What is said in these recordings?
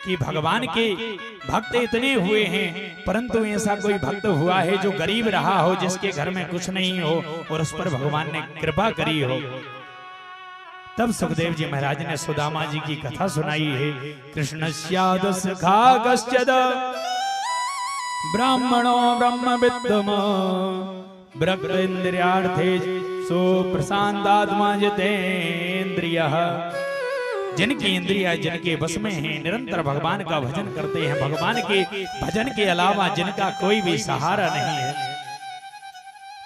कि भगवान के भक्त इतने हुए हैं, परंतु ऐसा कोई भक्त हुआ है जो गरीब रहा हो, जिसके घर में कुछ नहीं हो और उस पर भगवान ने कृपा करी हो। तब सुखदेव जी महाराज ने सुदामा जी की कथा सुनाई है। कृष्णस्याद सखागश्चद ब्राह्मणो ब्रह्मविद्तम ब्रक्त इंद्रियार्थे सो प्रशांतात्मा जितेन्द्रियः। जिनकी इंद्रियां जिनके बस में हैं, निरंतर भगवान का भजन करते हैं, भगवान के भजन के अलावा जिनका कोई भी सहारा नहीं है।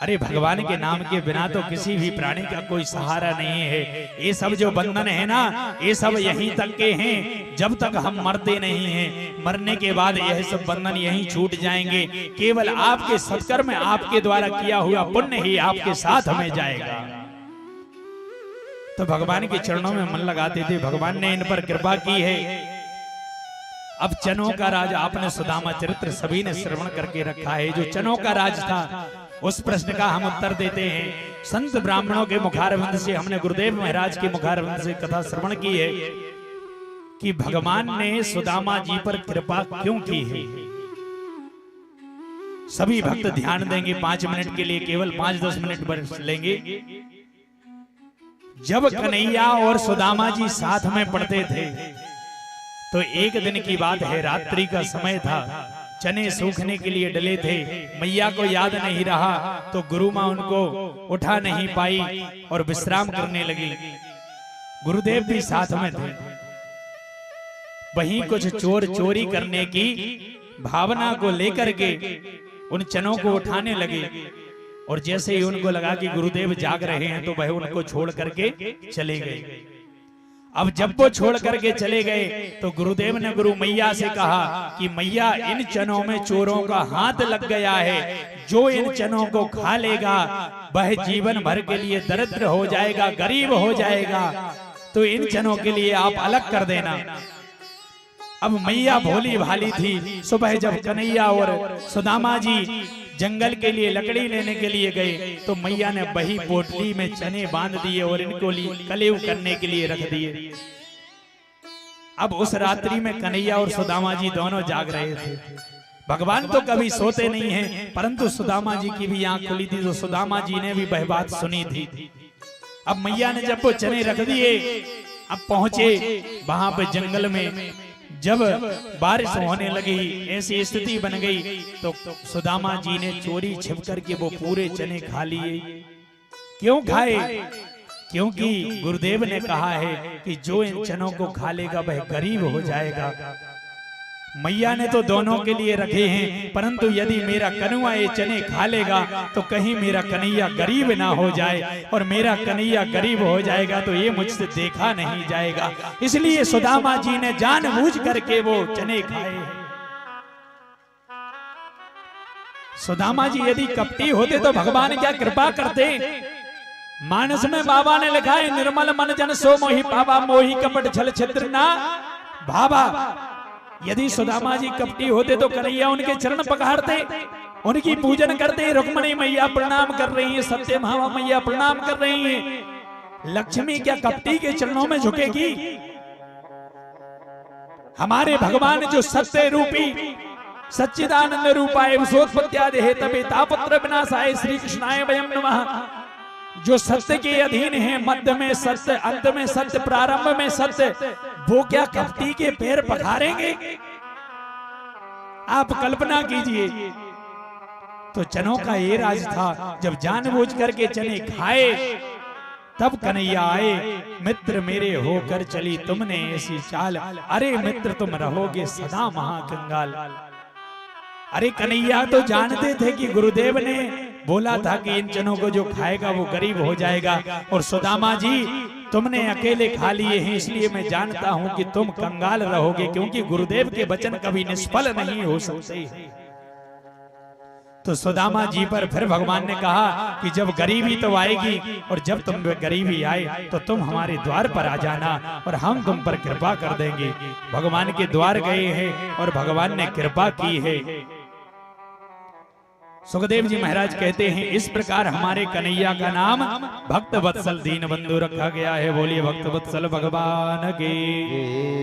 अरे भगवान के नाम के बिना तो किसी भी प्राणी का कोई सहारा नहीं है। ये सब जो बंधन है ना, ये सब यहीं तक के हैं, जब तक हम मरते नहीं हैं। मरने के बाद यह सब बंधन यहीं छूट जाएंगे। केवल आपके सत्कर्म में आपके द्वारा किया हुआ पुण्य ही आपके साथ हमें जाएगा। तो भगवान के चरणों में मन लगाते थे, भगवान ने इन पर कृपा की है। अब चनों का राज, आपने सुदामा चरित्र सभी ने श्रवण करके रखा है। जो चनों का राज था, उस प्रश्न का हम उत्तर देते हैं। संत ब्राह्मणों के मुखारविंद से, हमने गुरुदेव महाराज के मुखारविंद से कथा श्रवण की है कि भगवान ने सुदामा जी पर कृपा क्यों की है। सभी भक्त ध्यान देंगे 5 मिनट के लिए, केवल 5-10 मिनट बरस लेंगे। जब कन्हैया और सुदामा जी साथ में पढ़ते थे, तो एक दिन की बात है, रात्रि का समय था, चने सूखने के लिए डले थे। मैया को याद नहीं रहा तो गुरु माँ उनको उठा नहीं पाई और विश्राम करने लगी। गुरुदेव भी साथ में थे। वहीं कुछ चोर चोरी करने की भावना को लेकर के उन चनों को उठाने लगे, और जैसे ही उनको लगा कि गुरुदेव जाग रहे हैं, तो वह उनको छोड़ करके चले गए। अब जब वो छोड़ करके चले गए, तो गुरुदेव ने गुरु मैया से कहा कि मैया, इन चनों में चोरों का हाथ लग गया है। जो इन चनों को खा लेगा वह जीवन भर के लिए दरिद्र हो जाएगा, गरीब हो जाएगा। तो इन चनों के लिए आप अलग कर देना। अब मैया भोली भाली थी। सुबह जब कन्हैया और सुदामा जी जंगल के लिए लकड़ी लेने के लिए गए, तो मैया ने वही पोटली में चने बांध दिए और इनको कलेव करने के लिए रख दिए। अब उस रात्रि में कन्हैया और सुदामा जी दोनों जाग रहे थे। भगवान तो कभी सोते नहीं हैं, परंतु सुदामा जी की भी आंख खुली थी, तो सुदामा जी ने भी वह बात सुनी थी। अब मैया ने जब वो चने रख दिए, अब पहुंचे वहां पे जंगल में। जब बारिश होने लगी, ऐसी स्थिति बन गई, तो सुदामा जी ने चोरी छिप करके वो पूरे चने खा लिए। क्यों खाए? क्योंकि गुरुदेव ने कहा है कि जो इन चनों को खा लेगा वह गरीब हो जाएगा। मैया ने तो दोनों के लिए रखे हैं, परंतु यदि मेरा कन्हैया ये चने खा लेगा तो कहीं मेरा कन्हैया गरीब ना हो जाए, और मेरा कन्हैया गरीब हो जाएगा तो ये मुझसे देखा नहीं जाएगा। इसलिए सुदामा जी ने जानबूझ करके वो चने खाए। सुदामा जी यदि कपटी होते तो भगवान क्या कृपा करते। मानस में बाबा ने लिखा है, निर्मल मन जन सो मोहि पावा, मोहि कपट छल छिद्र ना भावा। यदि सुदामा जी कपटी होते तो कन्हैया उनके चरण पखारते, उनकी पूजन करते। रुक्मणी मैया प्रणाम कर रही है, सत्य भामा मैया प्रणाम कर रही है। लक्ष्मी क्या कपटी के चरणों में झुकेगी? हमारे भगवान जो सत्य रूपी सच्चिदानंद रूपाय विशोत्पत्त्यादि हेतवे तापत्र विनाशाय श्री कृष्णाय वयं नमः, जो सत्य के अधीन है, मध्य में सत्य, अंत में सत्य, प्रारंभ में सत्य, वो क्या कपटी के पैर पखारेंगे? आप कल्पना कीजिए। तो चनों का ये राज था। जब जानबूझ करके चने खाए, तब कन्हैया आए। मित्र मेरे होकर चली तुमने ऐसी चाल, अरे मित्र तुम रहोगे सदा महाकंगाल। अरे कन्हैया तो जानते थे कि गुरुदेव ने बोला था कि इन चनों को जो खाएगा वो गरीब हो जाएगा, और सुदामा जी तुमने अकेले खा लिए हैं, इसलिए मैं जानता हूं कि तुम कंगाल रहोगे, क्योंकि गुरुदेव के वचन कभी निष्फल नहीं हो सकते। तो सुदामा जी पर फिर भगवान ने कहा कि जब गरीबी तो आएगी, और जब तुम गरीबी आए तो तुम हमारे द्वार पर आ जाना और हम तुम पर कृपा कर देंगे। भगवान के द्वार गए हैं और भगवान ने कृपा की है। सुखदेव जी महाराज कहते हैं, इस प्रकार हमारे कन्हैया का नाम भक्त वत्सल दीन बंधु रखा गया है। बोलिए भक्त वत्सल भगवान के।